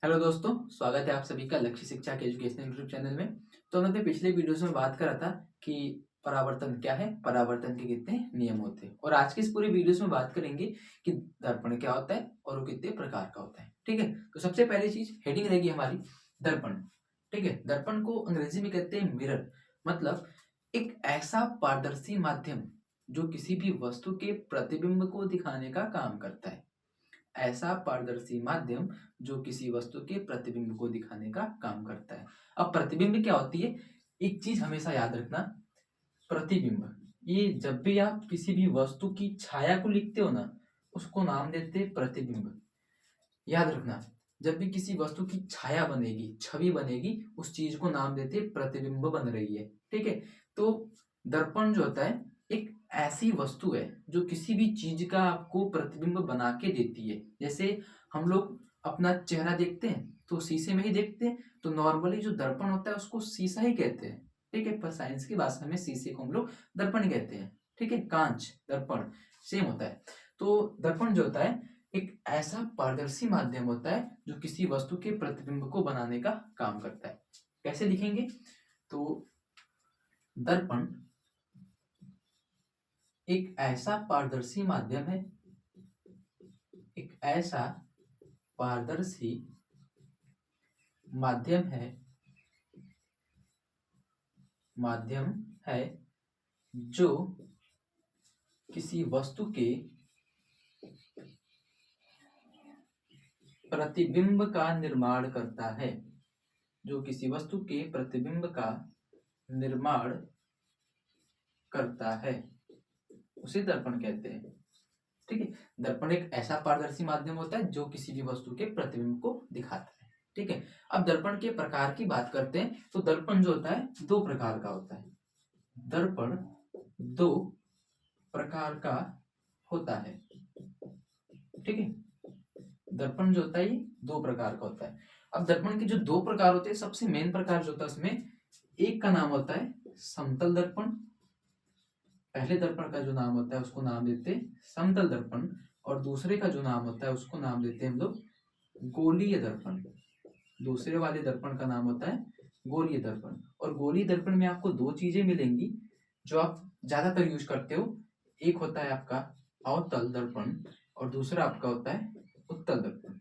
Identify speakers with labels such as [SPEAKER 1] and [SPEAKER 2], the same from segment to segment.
[SPEAKER 1] Hello दोस्तों, स्वागत है आप सभी का लक्ष्य शिक्षा के एजुकेशनल यूट्यूब चैनल में। तो हमने अपने पिछले वीडियोस में बात करा था कि परावर्तन क्या है, परावर्तन के कितने नियम होते हैं, और आज की इस पूरी वीडियोस में बात करेंगे कि दर्पण क्या होता है और वो कितने प्रकार का होता है। ठीक है, तो सबसे पहली चीज हेडिंग रहेगी हमारी दर्पण। ठीक है, दर्पण को अंग्रेजी में कहते हैं मिरर। मतलब एक ऐसा पारदर्शी माध्यम जो किसी भी वस्तु के प्रतिबिंब को दिखाने का काम करता है। ऐसा पारदर्शी माध्यम जो किसी वस्तु के प्रतिबिंब को दिखाने का काम करता है। अब प्रतिबिंब क्या होती है, एक चीज हमेशा याद रखना। प्रतिबिंब, ये जब भी आप किसी भी वस्तु की छाया को लिखते हो ना, उसको नाम देते हैं प्रतिबिंब। याद रखना, जब भी किसी वस्तु की छाया बनेगी, छवि बनेगी, उस चीज को नाम देते हैं प्रतिबिंब बन रही है। ठीक है, तो दर्पण जो होता है एक ऐसी वस्तु है जो किसी भी चीज का आपको प्रतिबिंब बना के देती है। जैसे हम लोग अपना चेहरा देखते हैं तो शीशे में ही देखते हैं, तो नॉर्मली जो दर्पण होता है उसको शीशा ही कहते हैं। ठीक है, पर साइंस की भाषा में शीशे को हम लोग दर्पण कहते हैं। ठीक है, कांच दर्पण सेम होता है। तो दर्पण जो होता है एक ऐसा पारदर्शी माध्यम होता है जो किसी वस्तु के प्रतिबिंब को बनाने का काम करता है। कैसे लिखेंगे? तो दर्पण एक ऐसा पारदर्शी माध्यम है, एक ऐसा पारदर्शी माध्यम है, माध्यम है जो किसी वस्तु के प्रतिबिंब का निर्माण करता है, जो किसी वस्तु के प्रतिबिंब का निर्माण करता है, उसे दर्पण कहते हैं। ठीक है, दर्पण एक ऐसा पारदर्शी माध्यम होता है जो किसी भी वस्तु के प्रतिबिंब को दिखाता है। ठीक है, अब दर्पण के प्रकार की बात करते हैं। तो दर्पण जो होता है दो प्रकार का होता है। दर्पण दो प्रकार का होता है। ठीक है, दर्पण जो होता है ये दो प्रकार का होता है। अब दर्पण के जो दो प्रकार होते हैं, सबसे मेन प्रकार जो होता है उसमें एक का नाम होता है समतल दर्पण। पहले दर्पण का जो नाम होता है उसको नाम देते हैं समतल दर्पण, और दूसरे का जो नाम होता है उसको नाम देते हैं हम लोग गोलीय दर्पण। दूसरे वाले दर्पण का नाम होता है गोलीय दर्पण। और गोलीय दर्पण में आपको दो चीजें मिलेंगी जो आप ज्यादातर यूज करते हो। एक होता है आपका अवतल दर्पण और दूसरा आपका होता है उत्तल दर्पण।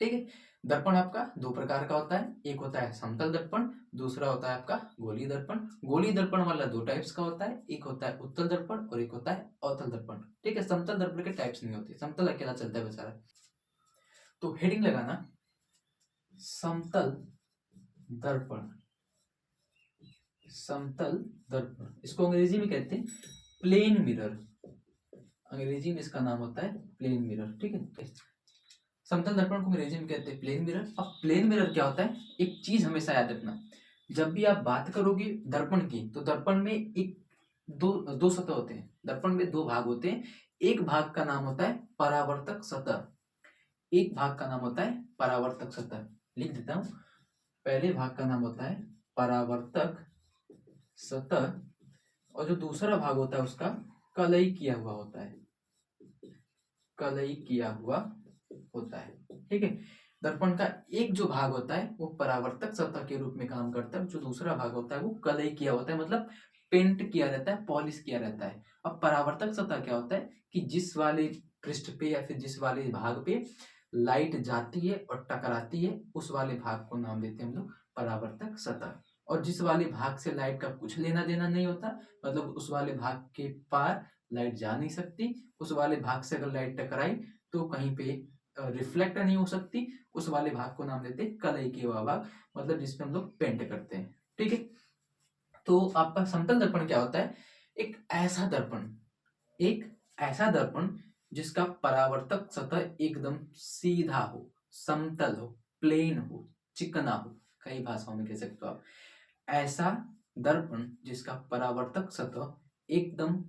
[SPEAKER 1] ठीक है, दर्पण आपका दो प्रकार का होता है। एक होता है समतल दर्पण, दूसरा होता है आपका गोलीय दर्पण। गोलीय दर्पण वाला दो टाइप्स का होता है, एक होता है उत्तल दर्पण और एक होता है अवतल दर्पण। ठीक है, समतल दर्पण के टाइप्स नहीं होते, समतल अकेला चलता है बेचारा। तो हेडिंग लगाना समतल दर्पण। समतल दर्पण इसको अंग्रेजी में कहते हैं प्लेन मिरर। अंग्रेजी में इसका नाम होता है प्लेन मिरर। ठीक है, समतल दर्पण को अंग्रेजी में कहते हैं प्लेन मिरर। अब प्लेन मिरर क्या होता है, एक चीज हमेशा याद रखना। जब भी आप बात करोगे दर्पण की, तो दर्पण में एक दो दो सतह होते हैं। दर्पण में दो भाग होते हैं। एक भाग का नाम होता है परावर्तक सतह, एक भाग का नाम होता है परावर्तक सतह। लिख देता हूं, पहले भाग का नाम होता है परावर्तक सतह, और जो दूसरा भाग होता है उसका कलई किया हुआ होता है। कलई किया हुआ होता है। ठीक है, दर्पण का एक जो भाग होता है वो परावर्तक सतह के रूप में काम करता है, जो दूसरा भाग होता है वो कलई किया होता है, मतलब पेंट किया रहता है, पॉलिश किया रहता है। अब परावर्तक सतह क्या होता है कि जिस वाले पृष्ठ पे या फिर जिस वाले भाग पे लाइट जाती है और टकराती है, उस वाले भाग को नाम देते हैं हम लोग परावर्तक सतह। और जिस वाले भाग से लाइट का कुछ लेना देना नहीं होता, मतलब उस वाले भाग के पार लाइट जा नहीं सकती, उस वाले भाग से अगर लाइट टकराई तो कहीं पे रिफ्लेक्ट नहीं हो सकती, उस वाले भाग को नाम देते हैं कलई के हुआ भाग, मतलब जिसमें हम लोग पेंट करते हैं। ठीक है, तो आपका समतल दर्पण क्या होता है, एक ऐसा दर्पण, एक ऐसा दर्पण जिसका परावर्तक सतह एकदम सीधा हो, समतल हो, प्लेन हो, चिकना हो, कई भाषाओं में कह सकते हो आप। ऐसा दर्पण जिसका परावर्तक सतह एकदम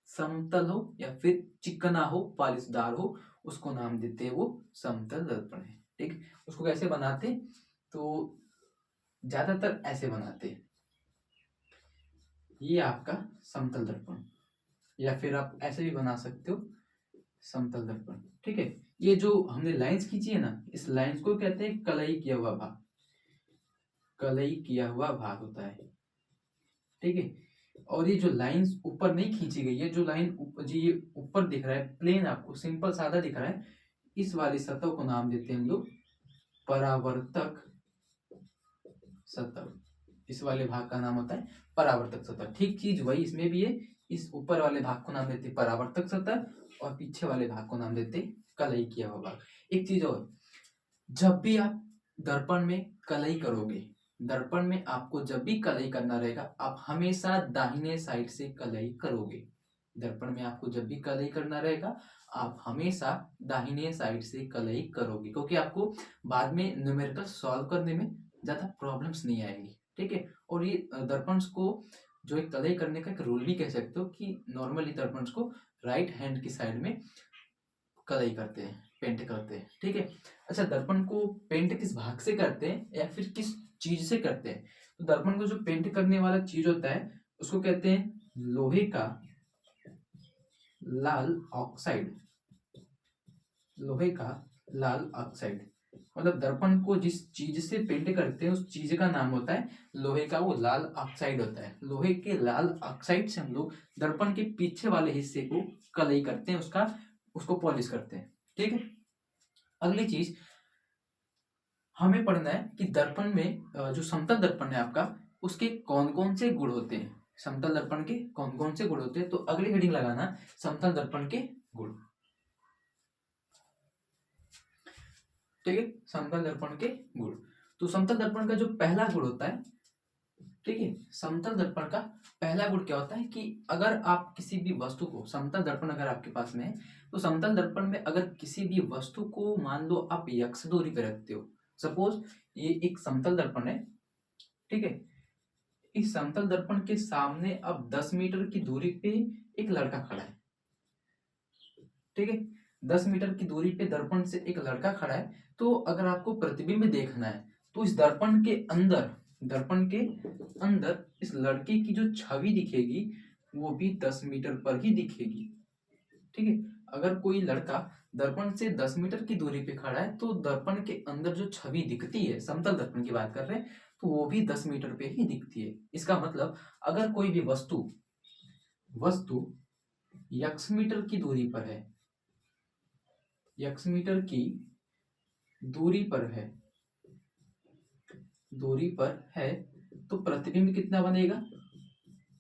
[SPEAKER 1] समतल हो या फिर चिकना हो, पालिशदार हो, उसको नाम देते हैं वो समतल दर्पण है। ठीक, उसको कैसे बनाते, तो ज्यादातर ऐसे बनाते हैं। ये आपका समतल दर्पण, या फिर आप ऐसे भी बना सकते हो समतल दर्पण। ठीक है, ये जो हमने लाइंस खींची है ना, इस लाइंस को कहते हैं कलई किया हुआ भाग। कलई किया हुआ भाग होता है। ठीक है, और ये जो लाइंस ऊपर नहीं खींची गई है, जो लाइन जी ये ऊपर दिख रहा है प्लेन, आपको सिंपल सादा दिख रहा है, इस वाली सतह को नाम देते हैं हम लोग परावर्तक सतह। इस वाले भाग का नाम होता है परावर्तक सतह। ठीक चीज वही इसमें भी है, इस ऊपर वाले भाग को नाम देते हैं परावर्तक सतह और पीछे वाले भाग को नाम देते हैं कलई किया हुआ भाग। एक चीज और, जब भी आप दर्पण में कलई करोगे, दर्पण में आपको जब भी कलई करना रहेगा, आप हमेशा दाहिने साइड से कलई करोगे। दर्पण में आपको जब भी कलई करना रहेगा, आप हमेशा दाहिने साइड से कलई करोगे, क्योंकि आपको बाद में न्यूमेरिकल सॉल्व करने में ज्यादा प्रॉब्लम्स नहीं आएंगी। ठीक है, और ये दर्पण को जो एक कलई करने का एक रूल भी कह सकते हो कि नॉर्मली दर्पण को राइट हैंड की साइड में कलई करते हैं, पेंट करते हैं। ठीक है, अच्छा दर्पण को पेंट किस भाग से करते हैं या फिर किस चीज से करते हैं? तो दर्पण को जो पेंट करने वाला चीज होता है उसको कहते हैं लोहे का लाल ऑक्साइड। लोहे का लाल ऑक्साइड, मतलब दर्पण को जिस चीज से पेंट करते हैं उस चीज का नाम होता है लोहे का वो लाल ऑक्साइड होता है। लोहे के लाल ऑक्साइड से हम लोग दर्पण के पीछे वाले हिस्से को कलई करते हैं, उसको पॉलिश करते हैं। ठीक है, अगली चीज हमें पढ़ना है कि दर्पण में जो समतल दर्पण है आपका, उसके कौन कौन से गुण होते हैं। समतल दर्पण के कौन कौन से गुण होते हैं, तो अगली हेडिंग लगाना समतल दर्पण के गुण। ठीक है, समतल दर्पण के गुण। तो समतल दर्पण का जो पहला गुण होता है, ठीक है, समतल दर्पण का पहला गुण क्या होता है कि अगर आप किसी भी वस्तु को, समतल दर्पण अगर आपके पास में है, तो समतल दर्पण में अगर किसी भी वस्तु को मान लो आप यक्ष दूरी पे रखते हो, सपोज ये एक समतल दर्पण है। ठीक है, इस समतल दर्पण के सामने अब 10 मीटर की दूरी पे एक लड़का खड़ा है। ठीक है, 10 मीटर की दूरी पे दर्पण से एक लड़का खड़ा है, तो अगर आपको प्रतिबिंब देखना है तो इस दर्पण के अंदर, दर्पण के अंदर इस लड़के की जो छवि दिखेगी वो भी 10 मीटर पर ही दिखेगी। ठीक है, अगर कोई लड़का दर्पण से 10 मीटर की दूरी पे खड़ा है तो दर्पण के अंदर जो छवि दिखती है, समतल दर्पण की बात कर रहे हैं, तो वो भी 10 मीटर पे ही दिखती है। इसका मतलब अगर कोई भी वस्तु वस्तु यक्ष मीटर की दूरी पर है, यक्ष मीटर की दूरी पर है, दूरी पर है, तो प्रतिबिंब कितना बनेगा,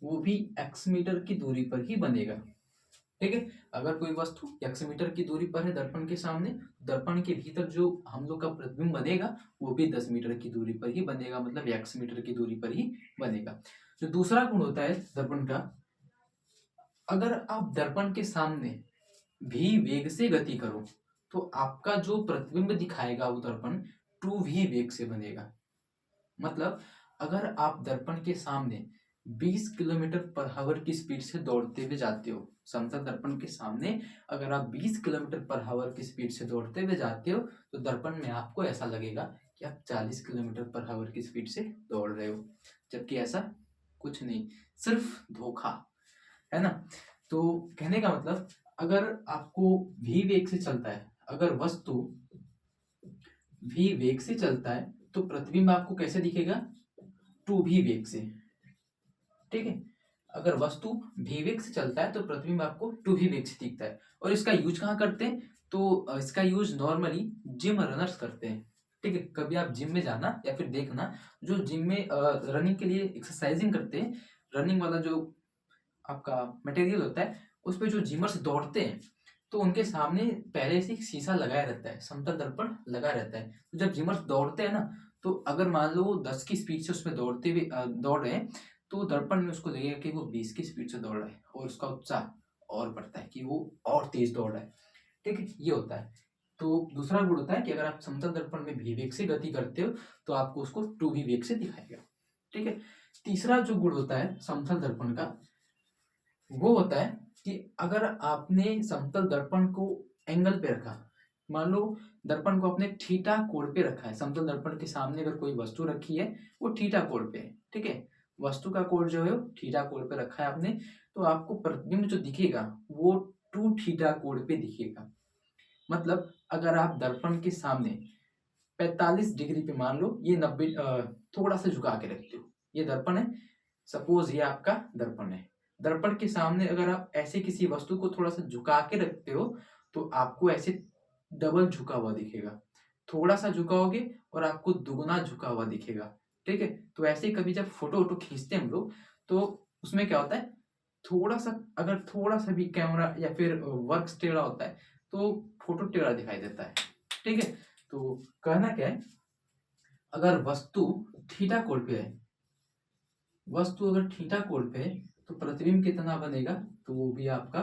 [SPEAKER 1] वो भी एक्स मीटर की दूरी पर ही बनेगा। ठीक है, अगर कोई वस्तु एक्स मीटर की दूरी पर है दर्पण के सामने, दर्पण के भीतर जो हम लोग का प्रतिबिंब बनेगा वो भी 10 मीटर की दूरी पर ही बनेगा, मतलब एक्स मीटर की दूरी पर ही बनेगा। जो दूसरा गुण होता है दर्पण का, अगर आप दर्पण के सामने भी वेग से गति करो तो आपका जो प्रतिबिंब दिखाएगा वो दर्पण 2v वेग से बनेगा। मतलब अगर आप दर्पण के सामने 20 किलोमीटर पर आवर की स्पीड से दौड़ते हुए जाते हो, समतल दर्पण के सामने अगर आप 20 किलोमीटर पर आवर की स्पीड से दौड़ते हुए जाते हो तो दर्पण में आपको ऐसा लगेगा कि आप 40 किलोमीटर पर आवर की स्पीड से दौड़ रहे हो, जबकि ऐसा कुछ नहीं, सिर्फ धोखा है ना। तो कहने का मतलब अगर आपको v वेग से चलता है, अगर वस्तु v वेग से चलता है तो प्रतिबिंब आपको कैसे दिखेगा, 2v वेग से। ठीक है, अगर वस्तु v वेग से चलता है तो प्रतिबिंब आपको 2v वेग से दिखता है। और इसका यूज कहाँ करते हैं, तो इसका यूज नॉर्मली जिम रनर्स करते हैं। ठीक है, कभी आप जिम में जाना या फिर देखना, जो जिम में रनिंग के लिए एक्सरसाइजिंग करते हैं, रनिंग वाला जो आपका मटेरियल होता है उस पे जो जिमर्स दौड़ते हैं तो उनके सामने पहले से एक शीशा लगाया रहता है, समतल दर्पण लगा रहता है। तो जब जिमर्स दौड़ते हैं ना, तो अगर मान लो 10 की स्पीड से उसमें दौड़ते हुए दौड़ रहे हैं, तो दर्पण में उसको लगेगा कि वो 20 की स्पीड से दौड़ रहा है और उसका उत्साह और बढ़ता है कि वो और तेज दौड़ रहा है। ठीक है, ये होता है। तो दूसरा गुण होता है कि अगर आप समतल दर्पण में v वेग से गति करते हो तो आपको उसको 2v वेग से दिखाएगा। ठीक है, तीसरा जो गुण होता है समतल दर्पण का, वो होता है कि अगर आपने समतल दर्पण को एंगल पे रखा, मान लो दर्पण को आपने थीटा कोण पे रखा है, समतल दर्पण के सामने अगर कोई वस्तु रखी है वो थीटा कोण पे है। ठीक है, वस्तु का कोण जो है वो थीटा कोण पे रखा है आपने, तो आपको प्रतिबिंब जो दिखेगा वो टू थीटा कोण पे दिखेगा। मतलब अगर आप दर्पण के सामने 45 डिग्री पे, मान लो ये 90 थोड़ा सा झुका के रखते हो, ये दर्पण है, सपोज ये आपका दर्पण है। दर्पण के सामने अगर आप ऐसे किसी वस्तु को थोड़ा सा झुका के रखते हो तो आपको ऐसे डबल झुका हुआ दिखेगा। थोड़ा सा झुकाओगे और आपको दुगुना झुका हुआ दिखेगा। ठीक है, तो ऐसे ही कभी जब फोटो वोटो खींचते हैं हम लोग, तो उसमें क्या होता है, थोड़ा सा अगर थोड़ा सा भी कैमरा या फिर वर्क टेढ़ा होता है तो फोटो टेढ़ा दिखाई देता है। ठीक है, तो कहना क्या है, अगर वस्तु थीटा कोण पे है, वस्तु अगर थीटा कोण पे है तो प्रतिबिंब कितना बनेगा, तो वो भी आपका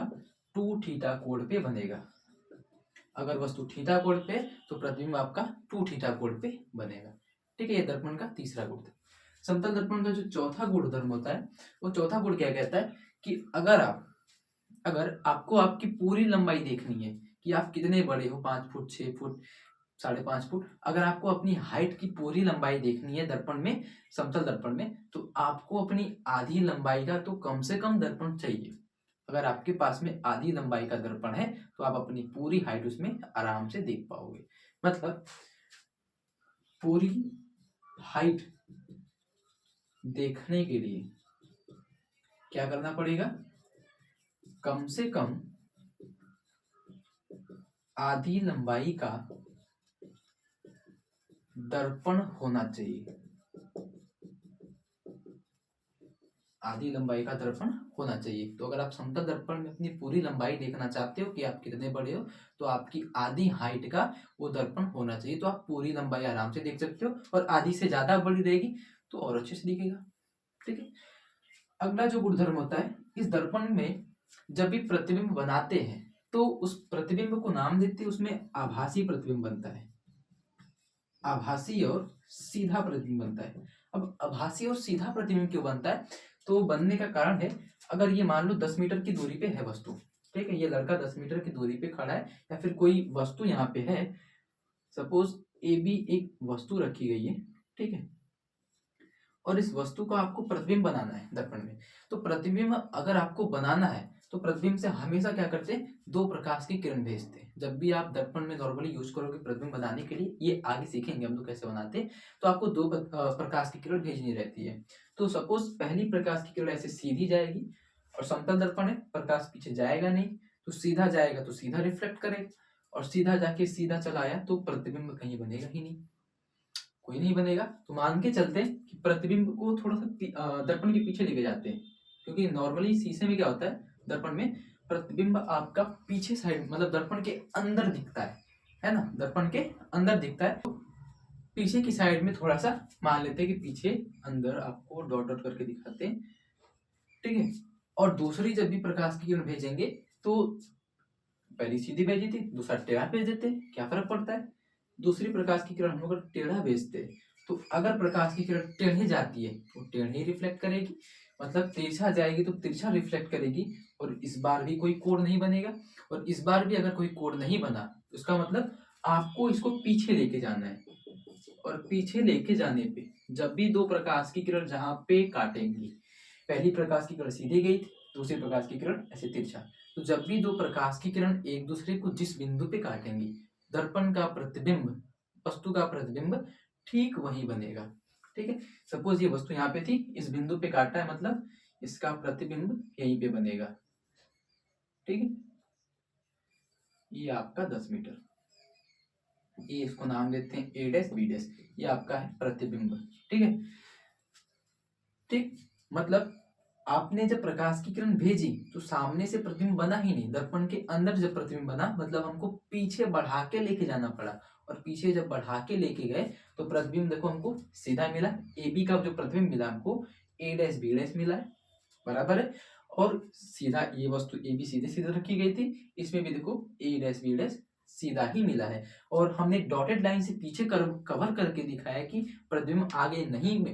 [SPEAKER 1] टू थीटा कोण पे बनेगा। अगर वस्तु थीटा कोण पे तो प्रतिबिंब आपका टू थीटा कोण पे बनेगा। ठीक है, ये दर्पण का तीसरा गुण था। समतल दर्पण का जो चौथा गुणधर्म होता है, वो चौथा गुण क्या कहता है कि अगर आपको आपकी पूरी लंबाई देखनी है कि आप कितने बड़े हो, 5 फुट, 6 फुट, 5.5 फुट, अगर आपको अपनी हाइट की पूरी लंबाई देखनी है दर्पण में, समतल दर्पण में, तो आपको अपनी आधी लंबाई का तो कम से कम दर्पण चाहिए। अगर आपके पास में आधी लंबाई का दर्पण है तो आप अपनी पूरी हाइट उसमें आराम से देख पाओगे। मतलब पूरी हाइट देखने के लिए क्या करना पड़ेगा, कम से कम आधी लंबाई का दर्पण होना चाहिए। आधी लंबाई का दर्पण होना चाहिए। तो अगर आप समतल दर्पण में अपनी पूरी लंबाई देखना चाहते हो कि आप कितने बड़े हो, तो आपकी आधी हाइट का वो दर्पण होना चाहिए, तो आप पूरी लंबाई आराम से देख सकते हो। और आधी से ज्यादा बड़ी रहेगी तो और अच्छे से दिखेगा। ठीक है, अगला जो गुणधर्म होता है, इस दर्पण में जब भी प्रतिबिंब बनाते हैं तो उस प्रतिबिंब को नाम देते हैं, उसमें आभासी प्रतिबिंब बनता है। आभासी और सीधा प्रतिबिंब बनता है। अब आभासी और सीधा प्रतिबिंब क्यों बनता है, तो बनने का कारण है, अगर ये मान लो 10 मीटर की दूरी पे है वस्तु, ठीक है, ये लड़का 10 मीटर की दूरी पे खड़ा है, या फिर कोई वस्तु यहाँ पे है, सपोज ए बी एक वस्तु रखी गई है, ठीक है, और इस वस्तु को आपको प्रतिबिंब बनाना है दर्पण में। तो प्रतिबिंब अगर आपको बनाना है तो प्रतिबिंब से हमेशा क्या करते हैं, दो प्रकाश की किरण भेजते हैं। जब भी आप दर्पण में नॉर्मली यूज करोगे प्रतिबिंब बनाने के लिए, ये आगे सीखेंगे हम लोग कैसे बनाते हैं, तो आपको दो प्रकाश की किरण भेजनी रहती है। तो सपोज पहली प्रकाश की किरण ऐसे सीधी जाएगी, और समतल दर्पण है, प्रकाश पीछे जाएगा नहीं, तो सीधा जाएगा तो सीधा रिफ्लेक्ट करेगा, और सीधा जाके सीधा चला आया तो प्रतिबिंब कहीं बनेगा ही नहीं, कोई नहीं बनेगा। तो मान के चलते हैं कि प्रतिबिंब को थोड़ा सा दर्पण के पीछे लेके जाते हैं, क्योंकि नॉर्मली शीशे में क्या होता है, दर्पण में प्रतिबिंब आपका पीछे साइड, मतलब दर्पण के अंदर दिखता है ना, दर्पण के अंदर दिखता है। तो पीछे की साइड में थोड़ा सा मान लेते हैं कि पीछे अंदर आपको डॉट डॉट करके दिखाते हैं। ठीक है, और दूसरी जब भी प्रकाश की किरण भेजेंगे तो पहली सीधी भेजी थी, दूसरा टेढ़ा भेज देते, क्या फर्क पड़ता है। दूसरी प्रकाश की किरण हम लोग अगर टेढ़ा भेजते हैं, तो अगर प्रकाश की किरण टेढ़े जाती है तो टेढ़े ही रिफ्लेक्ट करेगी, मतलब तिरछा जाएगी तो तिरछा रिफ्लेक्ट करेगी, और इस बार भी कोई कोण नहीं बनेगा। और इस बार भी अगर कोई कोण नहीं बना तो इसका मतलब आपको इसको पीछे लेके जाना है, और पीछे लेके जाने पे जब भी दो प्रकाश की किरण जहां पे काटेंगी, पहली प्रकाश की किरण सीधी गई थी, दूसरी प्रकाश की किरण ऐसे तिरछा, तो जब भी दो प्रकाश की किरण एक दूसरे को जिस बिंदु पे काटेंगी, दर्पण का प्रतिबिंब, वस्तु का प्रतिबिंब ठीक वहीं बनेगा। ठीक है, सपोज ये वस्तु यहाँ पे थी, इस बिंदु पे काटा है, मतलब इसका प्रतिबिंब यहीं पे बनेगा। ठीक है, ये आपका 10 मीटर, ये इसको नाम देते हैं ए डैश बी डैश, ये आपका है प्रतिबिंब। ठीक है, ठीक, मतलब आपने जब प्रकाश की किरण भेजी तो सामने से प्रतिबिंब बना ही नहीं, दर्पण के अंदर जब प्रतिबिंब बना, मतलब हमको पीछे बढ़ा के लेके जाना पड़ा, और पीछे जब बढ़ा के लेके गए तो प्रतिबिंब देखो हमको सीधा मिला, ए बी का जो प्रतिबिंब मिला हमको ए डैश बी डैश मिला है, बराबर है। और सीधा ये वस्तु ए बी सीधे सीधे रखी गई थी, इसमें भी देखो ए डैश बी डैश सीधा ही मिला है। और हमने डॉटेड लाइन से पीछे कवर करके दिखाया कि प्रतिबिंब आगे नहीं,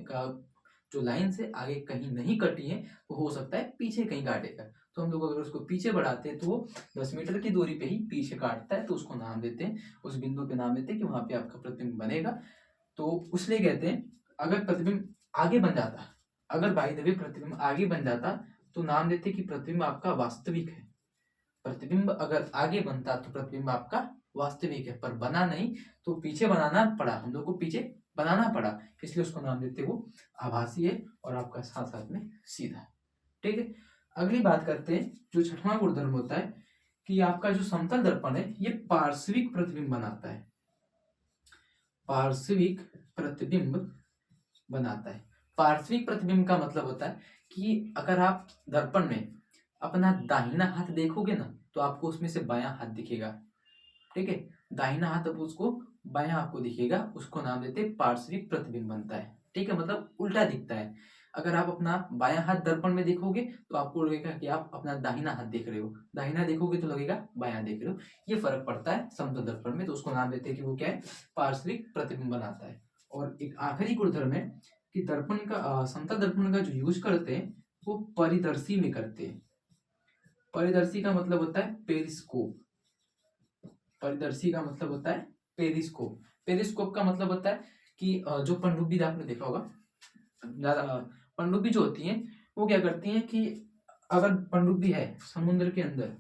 [SPEAKER 1] जो लाइन से आगे कहीं नहीं कटी है, तो हो सकता है पीछे कहीं काटेगा। तो हम लोग अगर उसको पीछे बढ़ाते हैं तो वो 10 मीटर की दूरी पे ही पीछे काटता है, तो उसको नाम देते हैं, उस बिंदु पे नाम देते हैं कि वहां पे आपका प्रतिबिंब बनेगा। तो इसलिए कहते हैं अगर प्रतिबिंब आगे बन जाता, अगर बाई द वे प्रतिबिंब आगे बन जाता, तो नाम देते कि प्रतिबिंब आपका वास्तविक है। प्रतिबिंब अगर आगे बनता तो प्रतिबिंब आपका वास्तविक है, पर बना नहीं तो पीछे बनाना पड़ा, हम लोग को पीछे बनाना पड़ा, इसलिए उसको नाम देते वो आभासी है और आपका साथ साथ में सीधा है। ठीक है, अगली बात करते हैं जो छठवां गुणधर्म होता है कि आपका जो समतल दर्पण है ये पार्श्विक प्रतिबिंब बनाता है। पार्श्विक प्रतिबिंब बनाता है। पार्श्विक प्रतिबिंब का मतलब होता है कि अगर आप दर्पण में अपना दाहिना हाथ देखोगे ना तो आपको उसमें से बायां हाथ दिखेगा। ठीक है, दाहिना हाथ अब उसको बायां आपको दिखेगा, उसको नाम देते हैं पार्श्विक प्रतिबिंब बनता है। ठीक है, मतलब उल्टा दिखता है। अगर आप अपना बायां हाथ दर्पण में देखोगे तो आपको लगेगा कि आप अपना दाहिना हाथ देख रहे हो, दाहिना देखोगे तो लगेगा बायां देख रहे हो। ये फर्क पड़ता है समतल दर्पण में, तो उसको नाम देते हैं कि वो क्या है, पार्श्विक प्रतिबिंब बनाता है। और एक आखिरी गुणधर्म है कि दर्पण का समतल दर्पण का जो यूज करते हैं वो परिदर्शी में करते हैं। परिदर्शी का मतलब होता है पेरिस्कोप। परिदर्शी का मतलब होता है पेरिस्कोप। पेरिस्कोप का मतलब होता है कि जो पनडुब्बी आपने देखा होगा, ज्यादा पनडुब्बी जो होती है वो क्या करती हैं कि अगर पनडुब्बी है समुद्र के अंदर,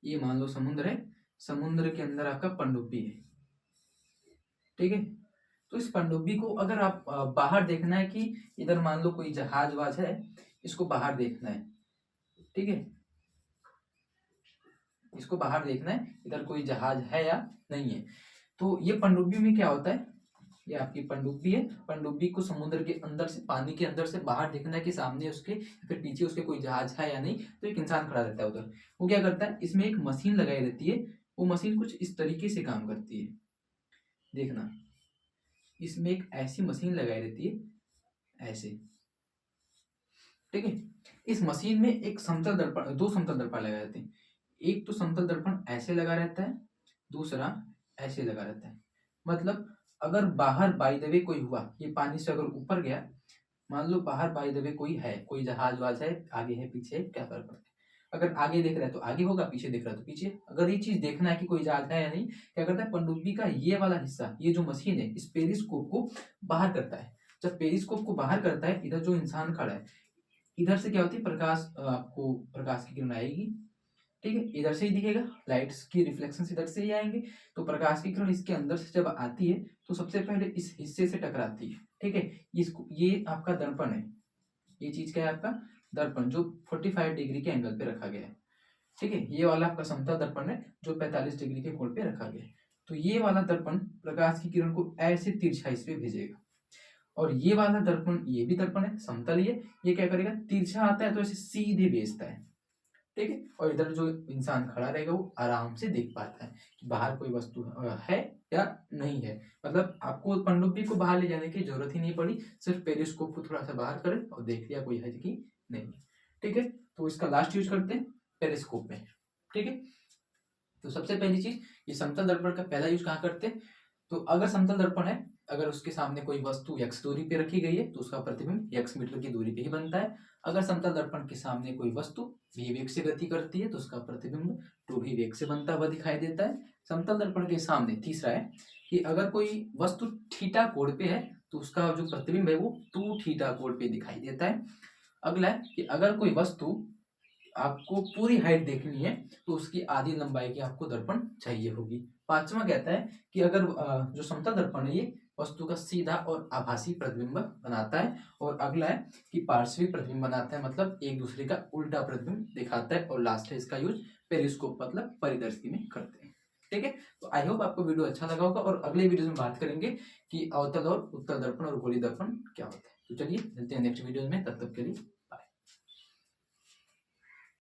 [SPEAKER 1] ये मान लो समुद्र है, समुद्र के अंदर आपका पनडुब्बी है। ठीक है, तो इस पनडुब्बी को अगर आप बाहर देखना है कि इधर मान लो कोई जहाज वाज है, इसको बाहर देखना है। ठीक है, इसको बाहर देखना है इधर कोई जहाज है या नहीं है। तो ये पनडुब्बी में क्या होता है, ये आपकी पनडुब्बी है, पनडुब्बी को समुद्र के अंदर से, पानी के अंदर से बाहर देखना है कि सामने उसके फिर पीछे उसके कोई जहाज है या नहीं। तो एक इंसान खड़ा रहता है उधर, वो क्या करता है, इसमें एक मशीन लगाई रहती है, वो मशीन कुछ इस तरीके से काम करती है। देखना, इसमें एक ऐसी मशीन लगाई रहती है, ऐसे। ठीक है, इस मशीन में एक समतल दर्पण, दो समतल दर्पण लगाए रहते हैं। एक तो समतल दर्पण ऐसे लगा रहता है, दूसरा ऐसे लगा रहता है। मतलब अगर बाहर बाय द वे कोई हुआ, ये पानी से अगर ऊपर गया, मान लो बाहर बाय द वे कोई है, कोई जहाज वाज है, आगे है पीछे है, क्या फर्क पड़ता है। अगर आगे देख रहा है तो आगे होगा, पीछे देख रहा है तो पीछे। अगर ये चीज देखना है कि कोई जहाज है या नहीं, क्या करता है, पनडुब्बी का ये वाला हिस्सा, ये जो मशीन है, इस पेरिस्कोप को बाहर करता है। जब पेरिस्कोप को बाहर करता है, इधर जो इंसान खड़ा है, इधर से क्या होती है, प्रकाश, आपको प्रकाश की किरण आएगी। ठीक है, इधर से ही दिखेगा, लाइट्स की रिफ्लेक्शन इधर से ही आएंगे। तो प्रकाश की किरण इसके अंदर से जब आती है तो सबसे पहले इस हिस्से से टकराती है। ठीक है, इसको, ये आपका दर्पण है, ये चीज क्या है, आपका दर्पण, जो 45 डिग्री के एंगल पे रखा गया है। ठीक है, ये वाला आपका समतल दर्पण है जो 45 डिग्री के कोण पे रखा गया है। तो ये वाला दर्पण प्रकाश की किरण को ऐसे तिरछा इस पे भेजेगा, और ये वाला दर्पण, ये भी दर्पण है समतल, ये क्या करेगा, तिरछा आता है तो ऐसे सीधे भेजता है। ठीक है, और इधर जो इंसान खड़ा रहेगा वो आराम से देख पाता है कि बाहर कोई वस्तु है या नहीं है। मतलब आपको पनडुब्बी को बाहर ले जाने की जरूरत ही नहीं पड़ी, सिर्फ पेरिस्कोप को थोड़ा सा बाहर करे और देख लिया कोई है कि नहीं। ठीक है, तो इसका लास्ट यूज करते हैं पेरिस्कोप में। ठीक है, तो सबसे पहली चीज, ये समतल दर्पण का पहला यूज कहाँ करते हैं, तो अगर समतल दर्पण है, अगर उसके सामने कोई वस्तु x दूरी पे रखी गई है तो उसका प्रतिबिंब x मीटर की दूरी पे ही बनता है। अगर समतल दर्पण के सामने कोई वस्तु v वेग से गति करती है तो उसका प्रतिबिंब 2v वेग से बनता हुआ दिखाई देता है। समतल दर्पण के सामने तीसरा है कि अगर कोई वस्तु थीटा कोण पे है तो उसका जो प्रतिबिंब है वो 2 थीटा कोण पे दिखाई देता है। अगला है कि अगर कोई वस्तु आपको पूरी हाइट देखनी है तो उसकी आधी लंबाई की आपको दर्पण चाहिए होगी। पांचवा कहता है कि अगर जो समतल दर्पण है ये वस्तु का सीधा और आभासी प्रतिबिंब बनाता है। और अगला है कि पार्श्विक प्रतिबिंब बनाता है, मतलब एक दूसरे का उल्टा प्रतिबिंब दिखाता है। और लास्ट है इसका यूज पेरिस्कोप मतलब परिदर्शी में करते हैं। ठीक है, तो आई होप आपको वीडियो अच्छा लगा होगा, और अगले वीडियो में बात करेंगे कि अवतल और उत्तल दर्पण और गोली दर्पण क्या होता है। तो चलिए मिलते हैं नेक्स्ट वीडियो में, तब तक के लिए बाय।